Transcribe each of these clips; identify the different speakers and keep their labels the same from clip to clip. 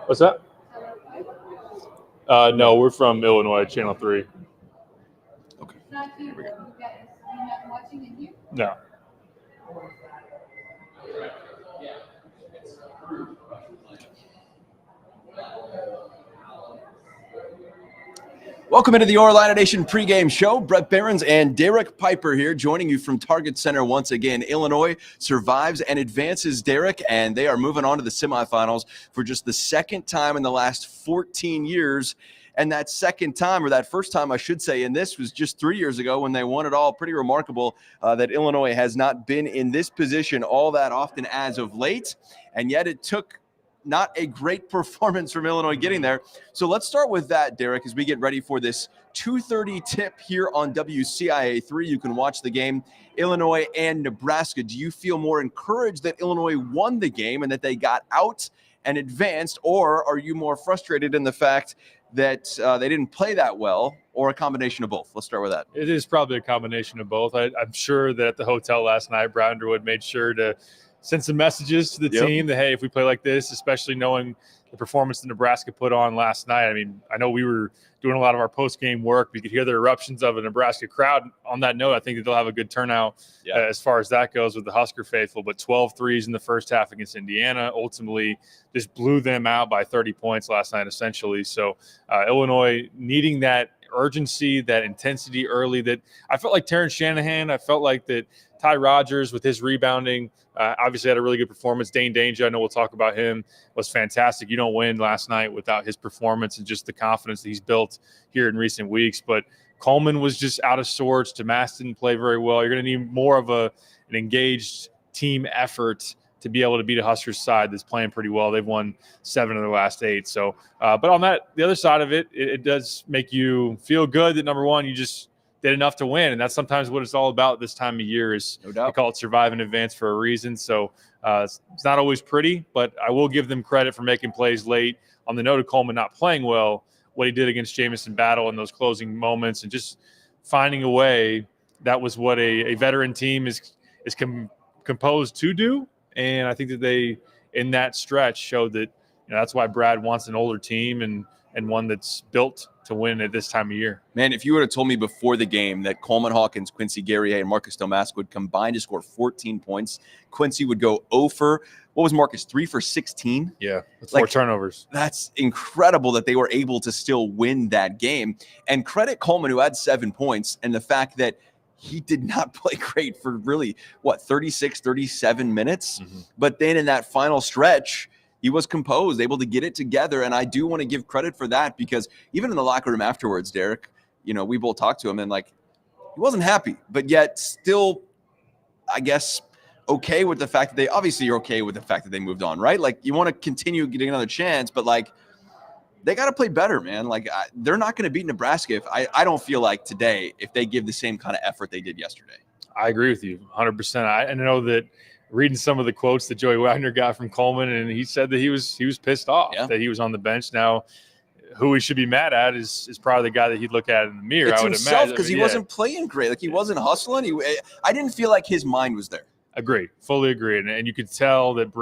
Speaker 1: What's that? No, we're from Illinois, Channel 3.
Speaker 2: Okay.
Speaker 1: No.
Speaker 2: Welcome into the Illini Nation pregame show. Bret Beherns and Derek Piper here, joining you from Target Center once again. Illinois survives and advances, Derek, and they are moving on to the semifinals for just the second time in the last 14 years. And that second time, or that first time, I should say, in this was just 3 years ago when they won it all. Pretty remarkable that Illinois has not been in this position all that often as of late. And yet it took not a great performance from Illinois getting there. So let's start with that, Derek, as we get ready for this 2:30 tip here on WCIA 3. You can watch the game, Illinois and Nebraska. Do you feel more encouraged that Illinois won the game and that they got out and advanced, or are you more frustrated in the fact that they didn't play that well, or a combination of both? Let's start with that.
Speaker 1: It is probably a combination of both. I'm sure that at the hotel last night, Brad Underwood made sure to send some messages to the team that, hey, if we play like this, especially knowing the performance that Nebraska put on last night. I mean, I know we were doing a lot of our post-game work. We could hear the eruptions of a Nebraska crowd. On that note, I think that they'll have a good turnout as far as that goes with the Husker faithful. But 12 threes in the first half against Indiana ultimately just blew them out by 30 points last night, essentially. So Illinois needing that urgency, that intensity early, that I felt like Terrence Shanahan, I felt like that Ty Rodgers with his rebounding obviously had a really good performance. Dane Danger, I know we'll talk about him, was fantastic. You don't win last night without his performance and just the confidence that he's built here in recent weeks. But Coleman was just out of sorts. Damas didn't play very well. You're going to need more of an engaged team effort to be able to beat a Huskers side that's playing pretty well. They've won 7 of their last 8. So, but on that, the other side of it, it does make you feel good that, number one, you just did enough to win. And that's sometimes what it's all about this time of year is
Speaker 2: no doubt.
Speaker 1: They call it survive in advance for a reason. So it's not always pretty, but I will give them credit for making plays late. On the note of Coleman not playing well, what he did against Jamison Battle in those closing moments and just finding a way, that was what a veteran team is composed to do. And I think that they, in that stretch, showed that that's why Brad wants an older team and one that's built to win at this time of year.
Speaker 2: Man, if you would have told me before the game that Coleman Hawkins, Quincy Guerrier, and Marcus Domask would combine to score 14 points, Quincy would go 0 for, what was Marcus, 3 for 16?
Speaker 1: Yeah, that's 4 turnovers.
Speaker 2: That's incredible that they were able to still win that game. And credit Coleman, who had 7 points, and the fact that he did not play great for really, 36, 37 minutes. Mm-hmm. But then in that final stretch, he was composed, able to get it together. And I do want to give credit for that because even in the locker room afterwards, Derek, we both talked to him and he wasn't happy, but yet still, I guess, okay with the fact that you're okay with the fact that they moved on, right? You want to continue getting another chance, but they got to play better, man. They're not going to beat Nebraska I don't feel like today if they give the same kind of effort they did yesterday.
Speaker 1: I agree with you 100%. I know that reading some of the quotes that Joey Wagner got from Coleman, and he said that he was pissed off that he was on the bench. Now, who he should be mad at is probably the guy that he'd look at in the mirror.
Speaker 2: It's
Speaker 1: I would
Speaker 2: himself,
Speaker 1: imagine
Speaker 2: because he wasn't playing great. He wasn't hustling. I didn't feel like his mind was there.
Speaker 1: Agree, fully agree, and you could tell that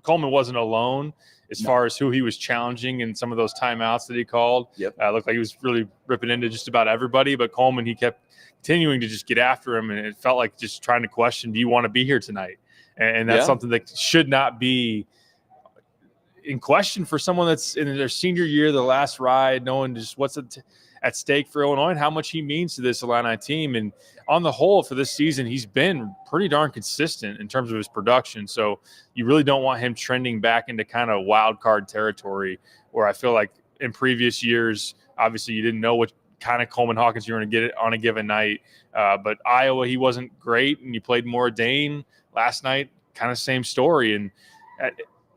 Speaker 1: Coleman wasn't alone as far as who he was challenging in some of those timeouts that he called.
Speaker 2: Yep.
Speaker 1: Looked like he was really ripping into just about everybody, but Coleman, he kept continuing to just get after him, and it felt like just trying to question, do you want to be here tonight? And that's something that should not be in question for someone that's in their senior year, the last ride, knowing just what's at stake for Illinois and how much he means to this Illini team. And on the whole, for this season, he's been pretty darn consistent in terms of his production. So you really don't want him trending back into kind of wild card territory where I feel like in previous years, obviously you didn't know what kind of Coleman Hawkins you're going to get it on a given night. But Iowa, he wasn't great, and you played more Dane last night, kind of same story. And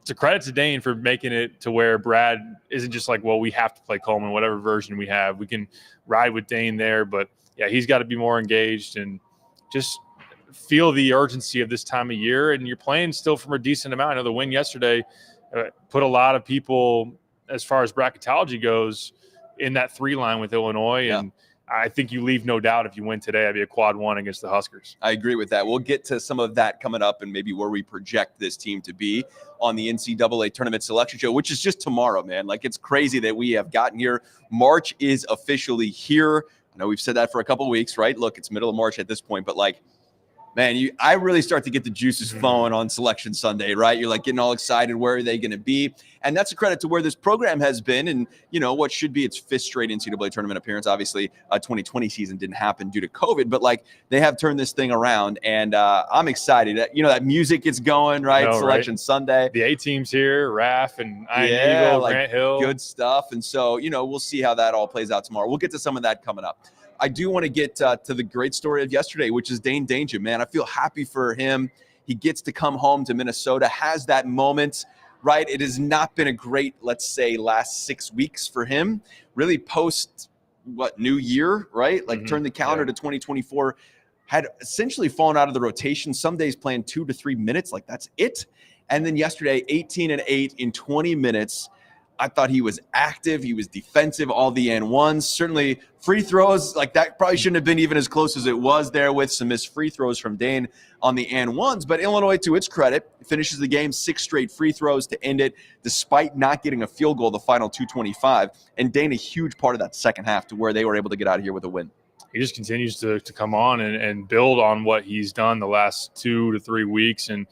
Speaker 1: it's a credit to Dane for making it to where Brad isn't just we have to play Coleman, whatever version we have. We can ride with Dane there. But, yeah, he's got to be more engaged and just feel the urgency of this time of year. And you're playing still from a decent amount. I know the win yesterday put a lot of people, as far as bracketology goes, in that 3 line with Illinois. Yeah. And I think you leave no doubt if you win today, I'd be a quad one against the Huskers.
Speaker 2: I agree with that. We'll get to some of that coming up and maybe where we project this team to be on the NCAA Tournament Selection Show, which is just tomorrow, man. Like, it's crazy that we have gotten here. March is officially here. I know we've said that for a couple of weeks, right? Look, it's middle of March at this point, but like, man, I really start to get the juices flowing on Selection Sunday, right? You're like getting all excited. Where are they going to be? And that's a credit to where this program has been. And, what should be its fifth straight NCAA tournament appearance. Obviously, 2020 season didn't happen due to COVID, but like they have turned this thing around. And I'm excited. That music is going, right? Selection Sunday.
Speaker 1: The A team's here, Raff and Iron Eagle, Grant Hill.
Speaker 2: Good stuff. And so, we'll see how that all plays out tomorrow. We'll get to some of that coming up. I do want to get to the great story of yesterday, which is Dane Danger, man. I feel happy for him. He gets to come home to Minnesota, has that moment, right? It has not been a great, let's say, last 6 weeks for him. Really post, New Year, right? Like turn the calendar to 2024. Had essentially fallen out of the rotation. Some days playing 2 to 3 minutes, like that's it. And then yesterday, 18 and 8 in 20 minutes. I thought he was active. He was defensive, all the N1s. Certainly free throws, like that probably shouldn't have been even as close as it was there with some missed free throws from Dane on the N1s. But Illinois, to its credit, finishes the game 6 straight free throws to end it, despite not getting a field goal the final 2:25. And Dane, a huge part of that second half to where they were able to get out of here with a win.
Speaker 1: He just continues to come on and build on what he's done the last 2 to 3 weeks. And,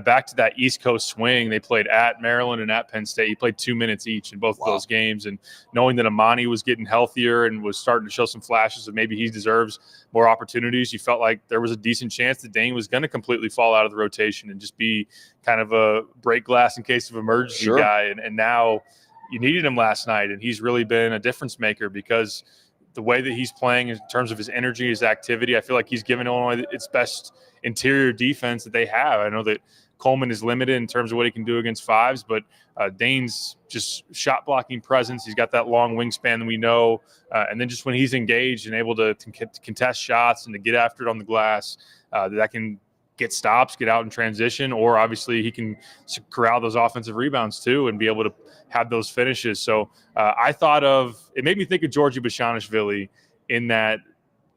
Speaker 1: back to that East Coast swing. They played at Maryland and at Penn State. He played 2 minutes each in both of those games. And knowing that Amani was getting healthier and was starting to show some flashes of maybe he deserves more opportunities, you felt like there was a decent chance that Dane was going to completely fall out of the rotation and just be kind of a break glass in case of emergency guy. And now you needed him last night, and he's really been a difference maker because – the way that he's playing in terms of his energy, his activity, I feel like he's given Illinois its best interior defense that they have. I know that Coleman is limited in terms of what he can do against fives, but Dane's just shot blocking presence. He's got that long wingspan that we know. And then just when he's engaged and able to contest shots and to get after it on the glass, that can get stops, get out in transition, or obviously he can corral those offensive rebounds too and be able to have those finishes. So I thought it made me think of Georgie Bashanishvili in that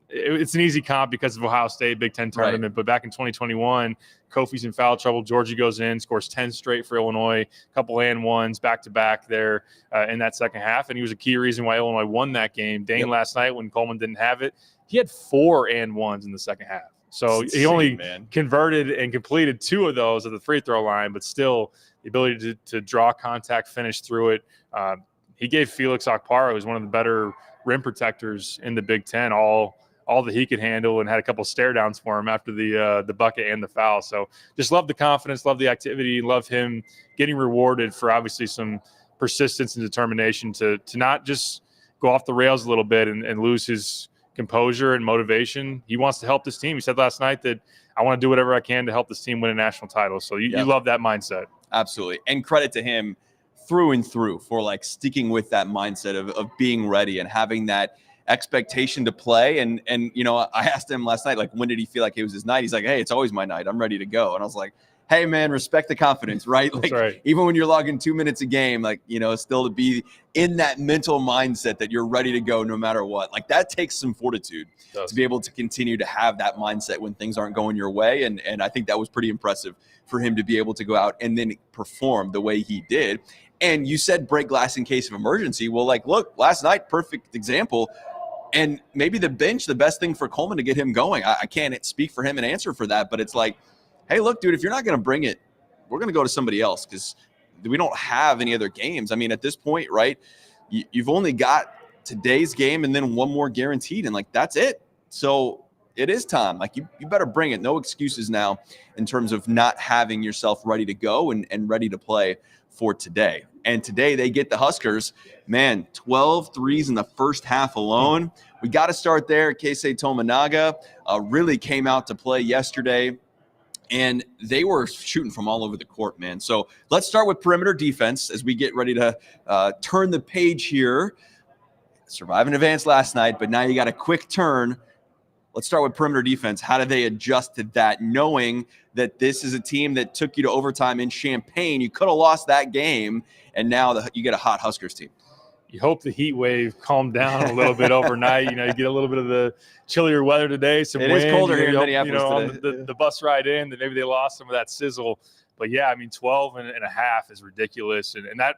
Speaker 1: it's an easy comp because of Ohio State Big Ten tournament. Right. But back in 2021, Kofi's in foul trouble. Georgie goes in, scores 10 straight for Illinois, a couple and ones back-to-back there in that second half. And he was a key reason why Illinois won that game. Dane last night when Coleman didn't have it, he had 4 and ones in the second half. So he only converted and completed 2 of those at the free throw line, but still the ability to draw contact, finish through it. He gave Felix Okpara, who's one of the better rim protectors in the Big Ten, all that he could handle, and had a couple stare downs for him after the bucket and the foul. So just love the confidence, love the activity, love him getting rewarded for obviously some persistence and determination to not just go off the rails a little bit and lose his composure and motivation. He wants to help this team. He said last night that I want to do whatever I can to help this team win a national title. So you love that mindset. Absolutely.
Speaker 2: And credit to him through and through for like sticking with that mindset of being ready and having that expectation to play. And I asked him last night, like, when did he feel like it was his night? He's like, hey, it's always my night. I'm ready to go. And I was like, hey, man, respect the confidence, right? Like, right. Even when you're logging 2 minutes a game, like, still to be in that mental mindset that you're ready to go no matter what. Like, that takes some fortitude to be able to continue to have that mindset when things aren't going your way. And I think that was pretty impressive for him to be able to go out and then perform the way he did. And you said break glass in case of emergency. Well, like, look, last night, perfect example. And maybe the bench, the best thing for Coleman to get him going. I can't speak for him and answer for that, but it's like, hey, look, dude, if you're not going to bring it, we're going to go to somebody else because we don't have any other games. I mean, at this point, right, you've only got today's game and then one more guaranteed, and, like, that's it. So it is time. Like, you better bring it. No excuses now in terms of not having yourself ready to go and ready to play for today. And today they get the Huskers. Man, 12 threes in the first half alone. We got to start there. Keisei Tominaga really came out to play yesterday. And they were shooting from all over the court, man. So let's start with perimeter defense as we get ready to turn the page here. Survive and advance last night, but now you got a quick turn. Let's start with perimeter defense. How do they adjust to that, knowing that this is a team that took you to overtime in Champaign? You could have lost that game, and now you get a hot Huskers team.
Speaker 1: you hope the heat wave calmed down a little bit overnight. You get a little bit of the chillier weather today. Some wind.
Speaker 2: It is colder here in
Speaker 1: hope,
Speaker 2: Minneapolis today.
Speaker 1: On the bus ride in, that maybe they lost some of that sizzle. But, 12 and a half is ridiculous. And that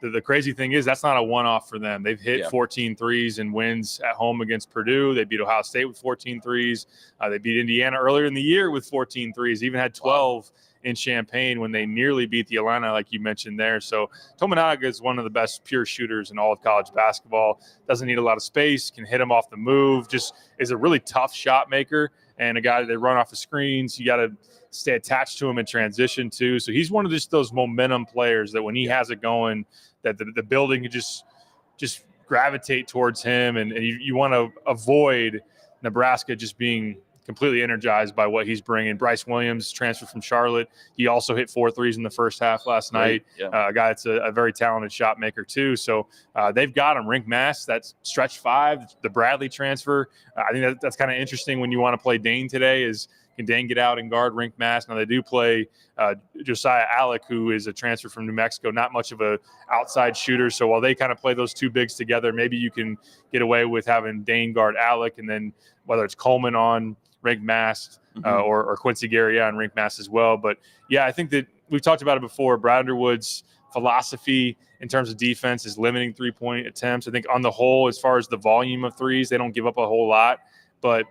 Speaker 1: the crazy thing is that's not a one-off for them. They've hit 14 threes and wins at home against Purdue. They beat Ohio State with 14 threes. They beat Indiana earlier in the year with 14 threes, even had 12 in Champaign when they nearly beat the Illini, like you mentioned there. So Tominaga is one of the best pure shooters in all of college basketball. Doesn't need a lot of space, can hit them off the move, just is a really tough shot maker and a guy that they run off the screens. You got to stay attached to him in transition too. So he's one of just those momentum players that when he has it going, that the building can just gravitate towards him. And you want to avoid Nebraska just being completely energized by what he's bringing. Bryce Williams transferred from Charlotte. He also hit 4 threes in the first half last night.
Speaker 2: Yeah.
Speaker 1: A guy that's a very talented shot maker too. So they've got him. Rink Mass, that's stretch 5, the Bradley transfer. I think that's kind of interesting when you want to play Dane today is can Dane get out and guard Rink Mass? Now they do play Josiah Alec, who is a transfer from New Mexico, not much of a outside shooter. So while they kind of play those two bigs together, maybe you can get away with having Dane guard Alec, and then whether it's Coleman on Rink Mass or Quincy Gary on Rink Mass as well. But I think that we've talked about it before. Brad Underwood's philosophy in terms of defense is limiting 3-point attempts. I think on the whole, as far as the volume of threes, they don't give up a whole lot. But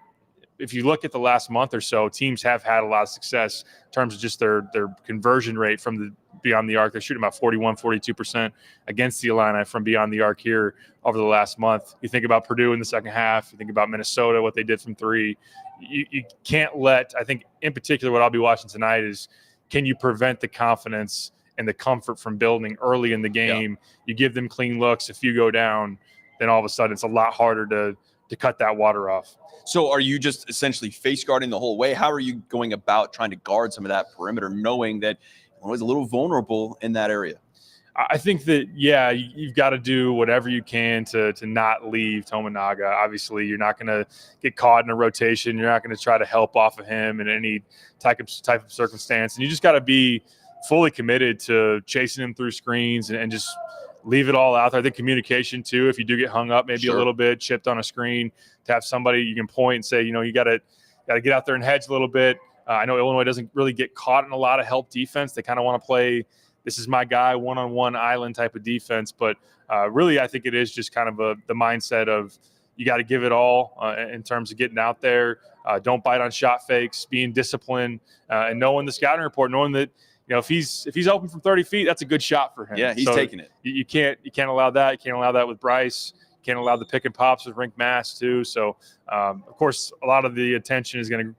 Speaker 1: if you look at the last month or so, teams have had a lot of success in terms of just their conversion rate from the beyond the arc. They're shooting about 42% against the Illini from beyond the arc here over the last month. You think about Purdue in the second half. You think about Minnesota, what they did from 3. You can't let, I think in particular what I'll be watching tonight is, can you prevent the confidence and the comfort from building early in the game? You give them clean looks. If you go down, then all of a sudden it's a lot harder to cut that water off.
Speaker 2: So are you just essentially face guarding the whole way? How are you going about trying to guard some of that perimeter, knowing that Illinois is a little vulnerable in that area?
Speaker 1: I think that, you've got to do whatever you can to not leave Tominaga. Obviously, you're not going to get caught in a rotation. You're not going to try to help off of him in any type of circumstance. And you just got to be fully committed to chasing him through screens and just leave it all out there. I think communication, too, if you do get hung up maybe a little bit, chipped on a screen, to have somebody you can point and say, you got to get out there and hedge a little bit. I know Illinois doesn't really get caught in a lot of help defense. They kind of want to play, this is my guy, one-on-one island type of defense. But really, I think it is just kind of the mindset of you got to give it all in terms of getting out there. Don't bite on shot fakes, being disciplined, and knowing the scouting report, knowing that, if he's open from 30 feet, that's a good shot for him.
Speaker 2: Yeah, he's taking it.
Speaker 1: You can't allow that. You can't allow that with Bryce. You can't allow the pick and pops with Rink Mass too. So, of course, a lot of the attention is going to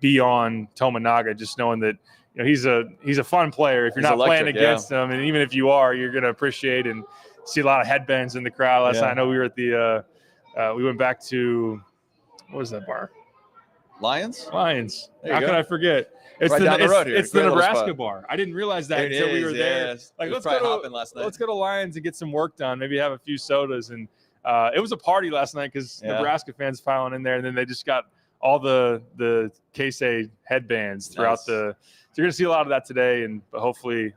Speaker 1: be on Tominaga, just knowing that he's a fun player. If you're not playing against him, and even if you are, you're going to appreciate and see a lot of headbands in the crowd. Last night, I know we were at the we went back to, what was that bar?
Speaker 2: Lions.
Speaker 1: How could I forget? It's
Speaker 2: right down the road here.
Speaker 1: It's the Nebraska bar. I didn't realize that until we were there.
Speaker 2: Like,
Speaker 1: let's go to Lions and get some work done. Maybe have a few sodas. And it was a party last night because Nebraska fans piling in there, and then they just got all the K-Say headbands throughout the. So you're going to see a lot of that today, but hopefully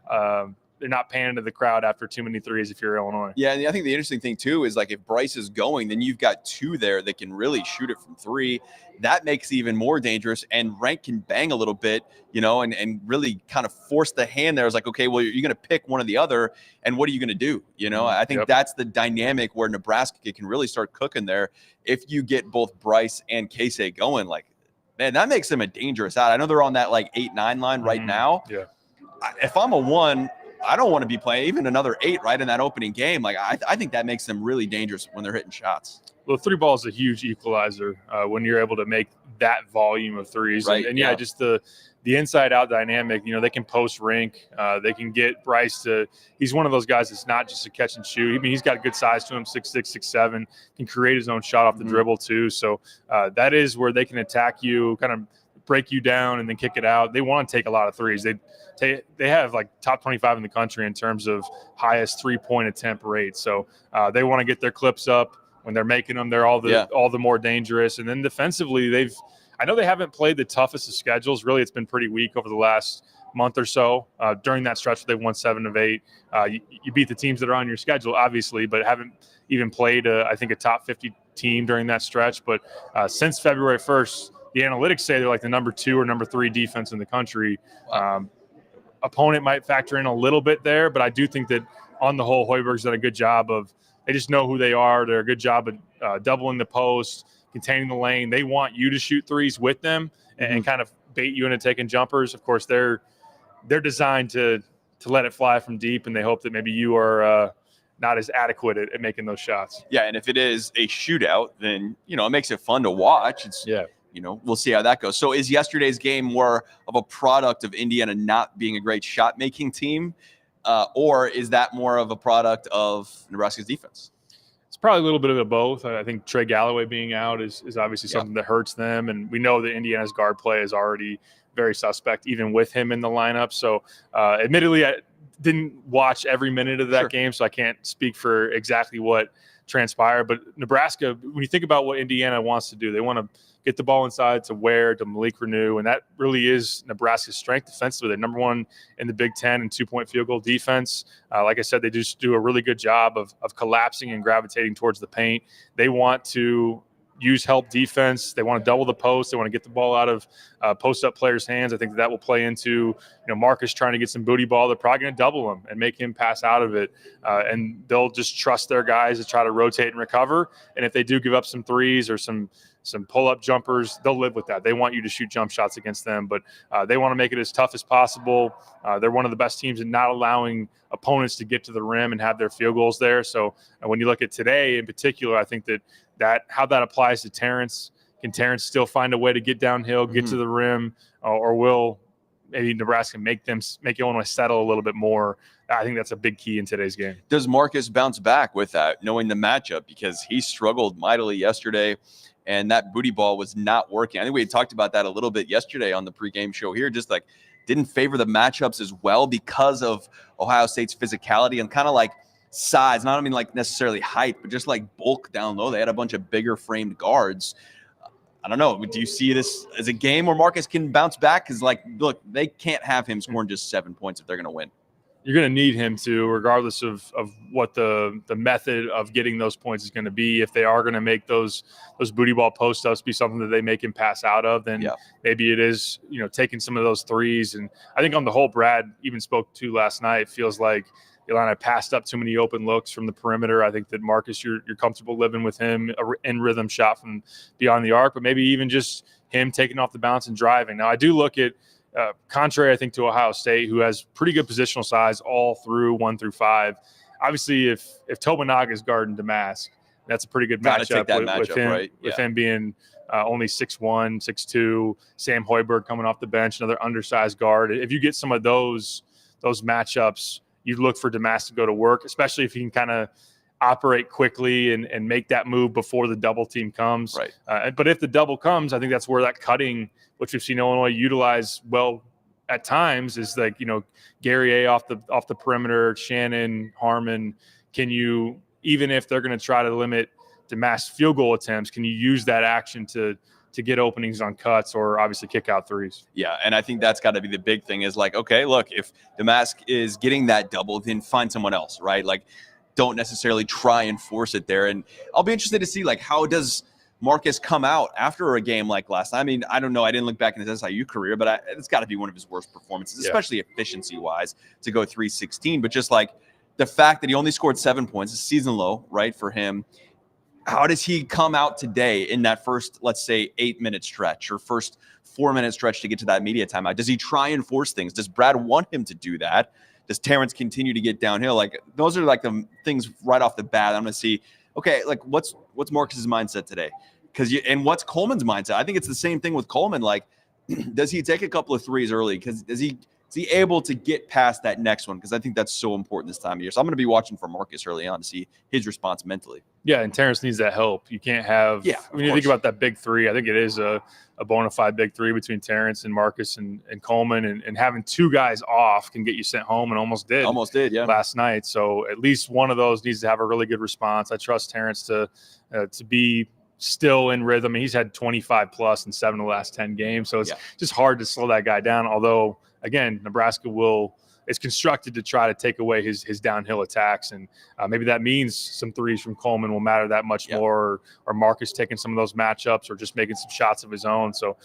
Speaker 1: they're not panning to the crowd after too many threes if you're Illinois.
Speaker 2: Yeah, and I think the interesting thing too is, like, if Bryce is going, then you've got 2 there that can really shoot it from 3. That makes it even more dangerous, and Rank can bang a little bit, and really kind of force the hand there. It's like, okay, well, you're going to pick one or the other, and what are you going to do? I think that's the dynamic where Nebraska can really start cooking there. If you get both Bryce and K-Say going, like, man, that makes them a dangerous out. I know they're on that 8-9 line right now.
Speaker 1: Yeah.
Speaker 2: If I'm a 1, I don't want to be playing even another 8 right in that opening game. Like, I think that makes them really dangerous when they're hitting shots.
Speaker 1: Well, 3 ball is a huge equalizer when you're able to make that volume of threes.
Speaker 2: Right.
Speaker 1: And just the inside-out dynamic, they can post Rink. They can get Bryce to – he's one of those guys that's not just a catch and shoot. I mean, he's got good size to him, 6'6", 6'7", can create his own shot off the dribble too. So that is where they can attack you, kind of break you down and then kick it out. They want to take a lot of threes. They have top 25 in the country in terms of highest 3-point attempt rate. So they want to get their clips up. When they're making them, they're all the more dangerous. And then defensively, I know they haven't played the toughest of schedules. Really, it's been pretty weak over the last month or so. During that stretch, they've won 7 of 8. You beat the teams that are on your schedule, obviously, but haven't even played, I think, a top 50 team during that stretch. But since February 1st, the analytics say they're like the number 2 or number 3 defense in the country. Opponent might factor in a little bit there, but I do think that on the whole, Hoiberg's done a good job of, they just know who they are. They're a good job of doubling the post, containing the lane. They want you to shoot threes with them and kind of bait you into taking jumpers. Of course, they're designed to let it fly from deep, and they hope that maybe you are not as adequate at making those shots.
Speaker 2: Yeah, and if it is a shootout, then, it makes it fun to watch. We'll see how that goes. So is yesterday's game more of a product of Indiana not being a great shot-making team, or is that more of a product of Nebraska's defense?
Speaker 1: It's probably a little bit of both. I think Trey Galloway being out is obviously something that hurts them, and we know that Indiana's guard play is already very suspect, even with him in the lineup. So admittedly, I didn't watch every minute of that game, so I can't speak for exactly what transpired. But Nebraska, when you think about what Indiana wants to do, they want to get the ball inside to Ware, to Malik Renew, and that really is Nebraska's strength defensively. They're number 1 in the Big Ten in 2-point field goal defense. Like I said, they just do a really good job of collapsing and gravitating towards the paint. They want to use help defense. They want to double the post. They want to get the ball out of post-up players' hands. I think that will play into Marcus trying to get some booty ball. They're probably going to double him and make him pass out of it. And they'll just trust their guys to try to rotate and recover. And if they do give up some threes or some pull-up jumpers, they'll live with that. They want you to shoot jump shots against them, but they want to make it as tough as possible. They're one of the best teams in not allowing opponents to get to the rim and have their field goals there. So when you look at today in particular, I think that how that applies to Terrence. Can Terrence still find a way to get downhill, get to the rim, or will maybe Nebraska make Illinois settle a little bit more? I think that's a big key in today's game.
Speaker 2: Does Marcus bounce back with that, knowing the matchup? Because he struggled mightily yesterday, and that booty ball was not working. I think we had talked about that a little bit yesterday on the pregame show here, just like didn't favor the matchups as well because of Ohio State's physicality and kind of like size. Not, like necessarily height, but just like bulk down low. They had a bunch of bigger framed guards. I don't know. Do you see this as a game where Marcus can bounce back? Because, look, they can't have him scoring just 7 points if they're going to win.
Speaker 1: You're going to need him to, regardless of what the method of getting those points is going to be. If they are going to make those booty ball post-ups be something that they make him pass out of, then maybe it is, taking some of those threes. And I think on the whole, Brad even spoke to last night, it feels like Illini passed up too many open looks from the perimeter. I think that Marcus, you're comfortable living with him, in rhythm shot from beyond the arc, but maybe even just him taking off the bounce and driving. Now, I do look at, contrary, I think, to Ohio State, who has pretty good positional size all through 1 through 5. Obviously, if Tominaga is guarding Damask, that's a pretty good matchup with him being only 6'1", 6'2", Sam Hoiberg coming off the bench, another undersized guard. If you get some of those matchups, you look for Damask to go to work, especially if he can kind of operate quickly and make that move before the double team comes.
Speaker 2: Right.
Speaker 1: But if the double comes, I think that's where that cutting, which we've seen Illinois utilize well at times, is like, Gary A off the perimeter, Shannon, Harmon. Can you, even if they're going to try to limit Damask's field goal attempts, can you use that action to get openings on cuts or obviously kick out threes?
Speaker 2: Yeah, and I think that's got to be the big thing is okay, look, if Damask is getting that double, then find someone else, right? Don't necessarily try and force it there. And I'll be interested to see, how does Marcus come out after a game like last night? I mean, I don't know. I didn't look back in his SIU career, but it's got to be one of his worst performances, especially efficiency-wise, to go 316. But just the fact that he only scored 7 points, a season low, right, for him. How does he come out today in that first, let's say, 8-minute stretch or first 4-minute stretch to get to that media timeout? Does he try and force things? Does Brad want him to do that? Does Terrence continue to get downhill? Those are the things right off the bat. I'm going to see, okay, what's Marcus's mindset today? And what's Coleman's mindset? I think it's the same thing with Coleman. Does he take a couple of threes early? Because is he able to get past that next one? Because I think that's so important this time of year. So I'm going to be watching for Marcus early on to see his response mentally.
Speaker 1: Yeah, and Terrence needs that help. You can't have when you think about that big three, I think it is a bona fide big three between Terrence and Marcus and Coleman. And having two guys off can get you sent home, and almost did last night. So at least one of those needs to have a really good response. I trust Terrence to be still in rhythm. I mean, he's had 25 plus in 7 of the last 10 games. So it's just hard to slow that guy down. Although again, Nebraska is constructed to try to take away his downhill attacks. And maybe that means some threes from Coleman will matter that much more, or Marcus taking some of those matchups, or just making some shots of his own. So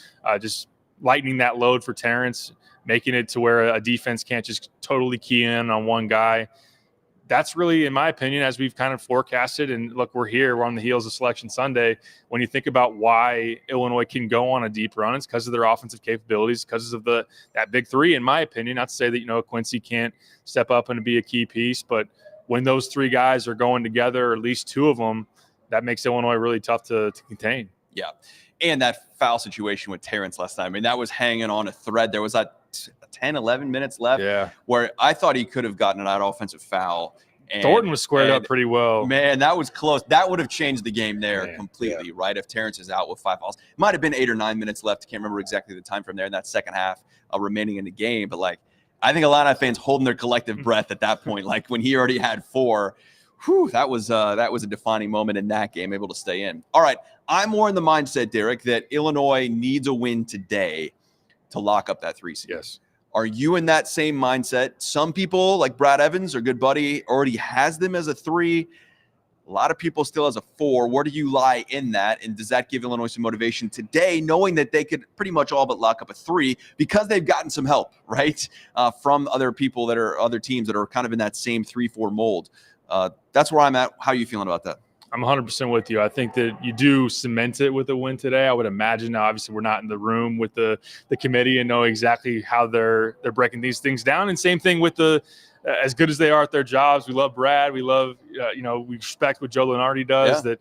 Speaker 1: just lightening that load for Terrence, making it to where a defense can't just totally key in on one guy. That's really, in my opinion, as we've kind of forecasted, and look, we're on the heels of Selection Sunday. When you think about why Illinois can go on a deep run, it's because of their offensive capabilities, because of that big three, in my opinion. Not to say that, Quincy can't step up and be a key piece, but when those three guys are going together, or at least two of them, that makes Illinois really tough to contain.
Speaker 2: Yeah. And that foul situation with Terrence last night, I mean, that was hanging on a thread. There was that 10, 11 minutes left where I thought he could have gotten that offensive foul. And
Speaker 1: Thornton was squared up pretty well.
Speaker 2: Man, that was close. That would have changed the game there completely, right? If Terrence is out with 5 fouls. It might have been 8 or 9 minutes left. Can't remember exactly the time from there in that second half remaining in the game. But, I think Illini fans holding their collective breath at that point, when he already had 4. Whew, that was a defining moment in that game, able to stay in. All right, I'm more in the mindset, Derek, that Illinois needs a win today to lock up that 3 seed.
Speaker 1: Yes.
Speaker 2: Are you in that same mindset? Some people, like Brad Evans, our good buddy, already has them as a 3. A lot of people still as a 4. Where do you lie in that? And does that give Illinois some motivation today, knowing that they could pretty much all but lock up a 3 because they've gotten some help, right, from other people other teams that are kind of in that same 3-4 mold? That's where I'm at. How are you feeling about that?
Speaker 1: I'm 100% with you. I think that you do cement it with a win today. I would imagine. Now, obviously, we're not in the room with the committee and know exactly how they're breaking these things down. And same thing with as good as they are at their jobs. We love Brad. We love, we respect what Joe Lunardi does. That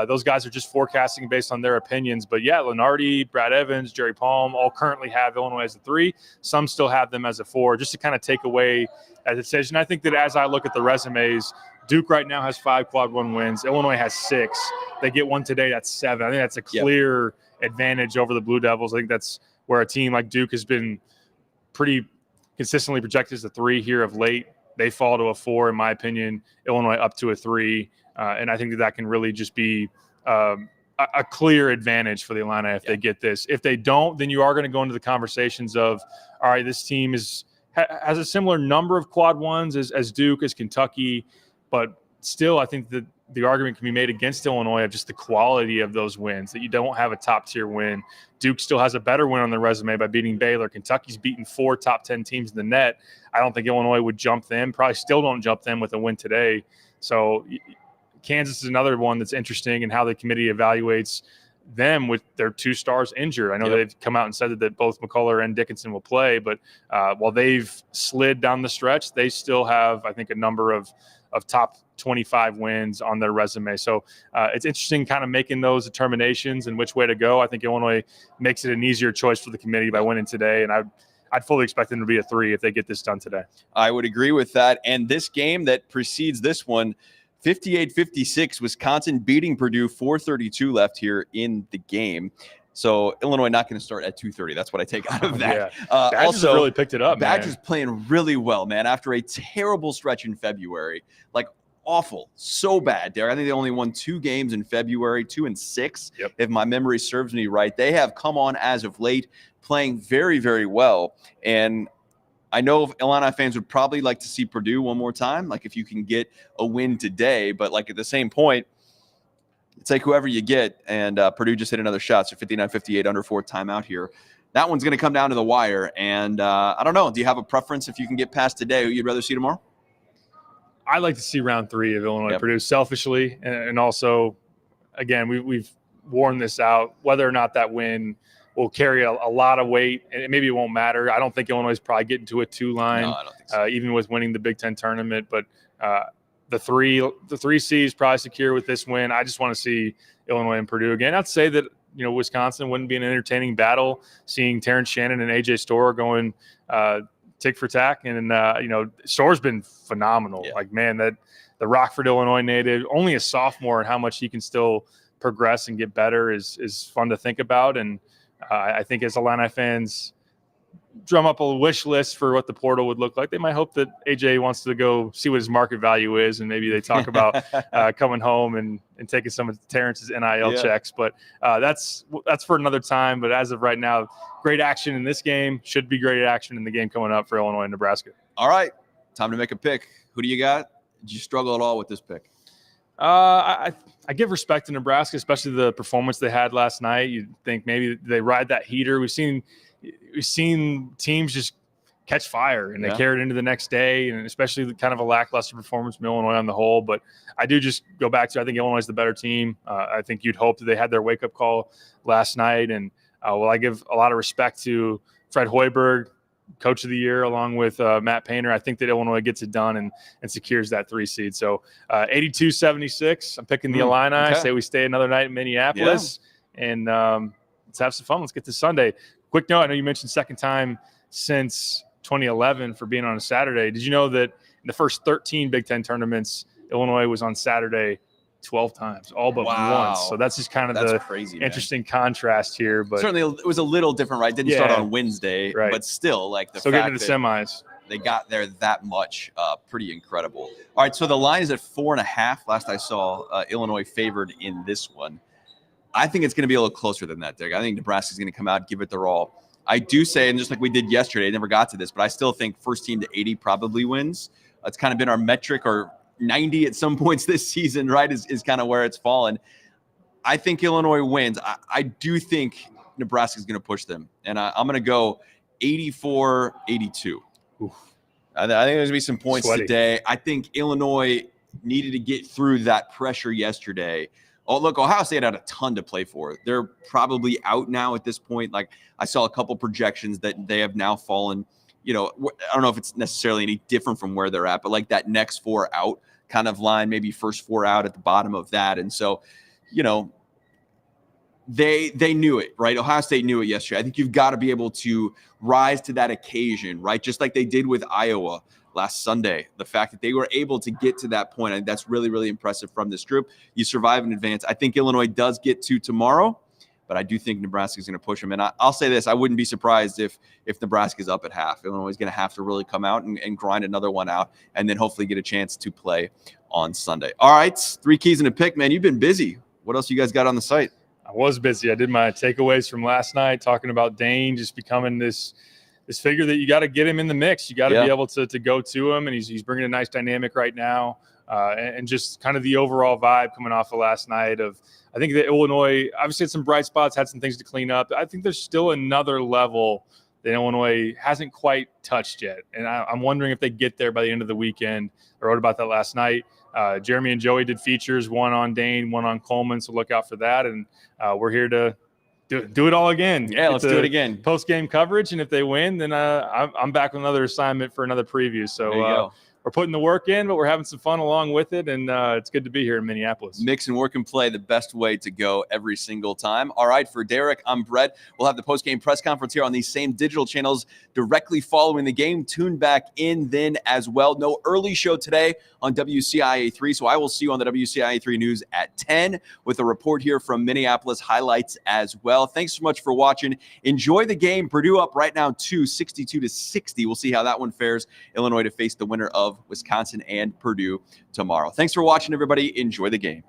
Speaker 1: those guys are just forecasting based on their opinions. But Lunardi, Brad Evans, Jerry Palm all currently have Illinois as a 3. Some still have them as a 4, just to kind of take away a decision. I think that as I look at the resumes, Duke right now has 5 quad 1 wins. Illinois has 6. They get one today. That's 7. I think that's a clear advantage over the Blue Devils. I think that's where a team like Duke has been pretty consistently projected as a 3 here of late. They fall to a 4, in my opinion. Illinois up to a 3. And I think that can really just be a clear advantage for the Illini if they get this. If they don't, then you are going to go into the conversations of, all right, this team has a similar number of quad 1s as Duke, as Kentucky. But still, I think that the argument can be made against Illinois of just the quality of those wins, that you don't have a top-tier win. Duke still has a better win on their resume by beating Baylor. Kentucky's beaten 4 top 10 teams in the net. I don't think Illinois would jump them. Probably still don't jump them with a win today. So Kansas is another one that's interesting in how the committee evaluates them with their 2 stars injured. I know they've come out and said that both McCullough and Dickinson will play, but while they've slid down the stretch, they still have, I think, a number of top 25 wins on their resume. So it's interesting kind of making those determinations and which way to go. I think Illinois makes it an easier choice for the committee by winning today, and I'd fully expect them to be a 3 if they get this done today.
Speaker 2: I would agree with that. And this game that precedes this one, 58-56, Wisconsin beating Purdue, 4:32 left here in the game. So Illinois not going to start at 2:30. That's what I take out of that.
Speaker 1: Badgers
Speaker 2: also
Speaker 1: really picked it up.
Speaker 2: Badgers playing really well, man. After a terrible stretch in February, awful, so bad. Derek, I think they only won 2 games in February, 2 and 6, if my memory serves me right. They have come on as of late, playing very, very well. And I know Illini fans would probably like to see Purdue one more time, if you can get a win today. But at the same point, take whoever you get, and Purdue just hit another shot, so 59-58 under 4 timeout here. That one's going to come down to the wire, and I don't know. Do you have a preference if you can get past today? Who you'd rather see tomorrow?
Speaker 1: I'd like to see round 3 of Illinois Purdue selfishly, and also, again, we've worn this out. Whether or not that win will carry a lot of weight, and maybe it won't matter. I don't think Illinois is probably getting to a 2 line,
Speaker 2: no, I don't think so.
Speaker 1: Even with winning the Big Ten tournament, but the 3 C's probably secure with this win. I just want to see Illinois and Purdue again. I'd say that Wisconsin wouldn't be an entertaining battle. Seeing Terrence Shannon and AJ Storr going tick for tack, and Storr's been phenomenal. The Rockford, Illinois native, only a sophomore, and how much he can still progress and get better is fun to think about. And I think as Illini fans, drum up a wish list for what the portal would look like. They might hope that AJ wants to go see what his market value is, and maybe they talk about coming home and taking some of Terrence's NIL checks. But that's for another time. But as of right now, great action in this game. Should be great action in the game coming up for Illinois and Nebraska.
Speaker 2: All right, time to make a pick. Who do you got? Did you struggle at all with this pick?
Speaker 1: I give respect to Nebraska, especially the performance they had last night. You'd think maybe they ride that heater. We've seen teams just catch fire, and they carry it into the next day, and especially kind of a lackluster performance from Illinois on the whole. But I do just go back to, I think Illinois is the better team. I think you'd hope that they had their wake-up call last night. And I give a lot of respect to Fred Hoiberg, Coach of the Year, along with Matt Painter. I think that Illinois gets it done and secures that 3 seed. So 82-76, I'm picking the Illini. I say we stay another night in Minneapolis, and let's have some fun. Let's get to Sunday. Quick note, I know you mentioned second time since 2011 for being on a Saturday. Did you know that in the first 13 Big Ten tournaments, Illinois was on Saturday 12 times, all but once? So that's just kind of the crazy, interesting contrast here. But
Speaker 2: certainly it was a little different, right? Didn't start on Wednesday, but still, like the
Speaker 1: fact getting to the semis.
Speaker 2: They got there that much, pretty incredible. All right, so the line is at 4.5. Last I saw, Illinois favored in this one. I think it's going to be a little closer than that, Derek. I think Nebraska's going to come out, give it their all. I do say, and just like we did yesterday, I never got to this, but I still think first team to 80 probably wins. It's kind of been our metric, or 90 at some points this season, right, is kind of where it's fallen. I think Illinois wins. I do think Nebraska's going to push them, and I'm going to go 84-82. I think there's going to be some points today. I think Illinois needed to get through that pressure yesterday. Oh, look, Ohio State had a ton to play for. They're probably out now at this point. Like, I saw a couple projections that they have now fallen. I don't know if it's necessarily any different from where they're at, but like that next 4 out kind of line, maybe first 4 out at the bottom of that. And so, they knew it, right? Ohio State knew it yesterday. I think you've got to be able to rise to that occasion, right? Just like they did with Iowa last Sunday. The fact that they were able to get to that point, I think that's really, really impressive from this group. You survive in advance. I think Illinois does get to tomorrow, but I do think Nebraska is going to push them. And I'll say this, I wouldn't be surprised if Nebraska is up at half. Illinois is going to have to really come out and grind another one out, and then hopefully get a chance to play on Sunday. All right, 3 keys and a pick, man. You've been busy. What else you guys got on the site?
Speaker 1: I was busy. I did my takeaways from last night, talking about Dane just becoming this figure that you got to get him in the mix. You got to be able to go to him, and he's bringing a nice dynamic right now, and just kind of the overall vibe coming off of last night. I think that Illinois obviously had some bright spots, had some things to clean up. I think there's still another level that Illinois hasn't quite touched yet, and I'm wondering if they get there by the end of the weekend. I wrote about that last night. Jeremy and Joey did features, one on Dane, one on Coleman, so look out for that. And we're here to do it all again.
Speaker 2: Yeah, let's do it again.
Speaker 1: Post-game coverage, and if they win, then I'm back with another assignment for another preview. So we're putting the work in, but we're having some fun along with it, and it's good to be here in Minneapolis.
Speaker 2: Mix and work and play, the best way to go every single time. All right, for Derek, I'm Bret. We'll have the post-game press conference here on these same digital channels directly following the game. Tune back in then as well. No early show today on WCIA 3, so I will see you on the WCIA 3 News at 10 with a report here from Minneapolis, highlights as well. Thanks so much for watching. Enjoy the game. Purdue up right now 62-60. We'll see how that one fares. Illinois to face the winner of Wisconsin and Purdue tomorrow. Thanks for watching, everybody. Enjoy the game.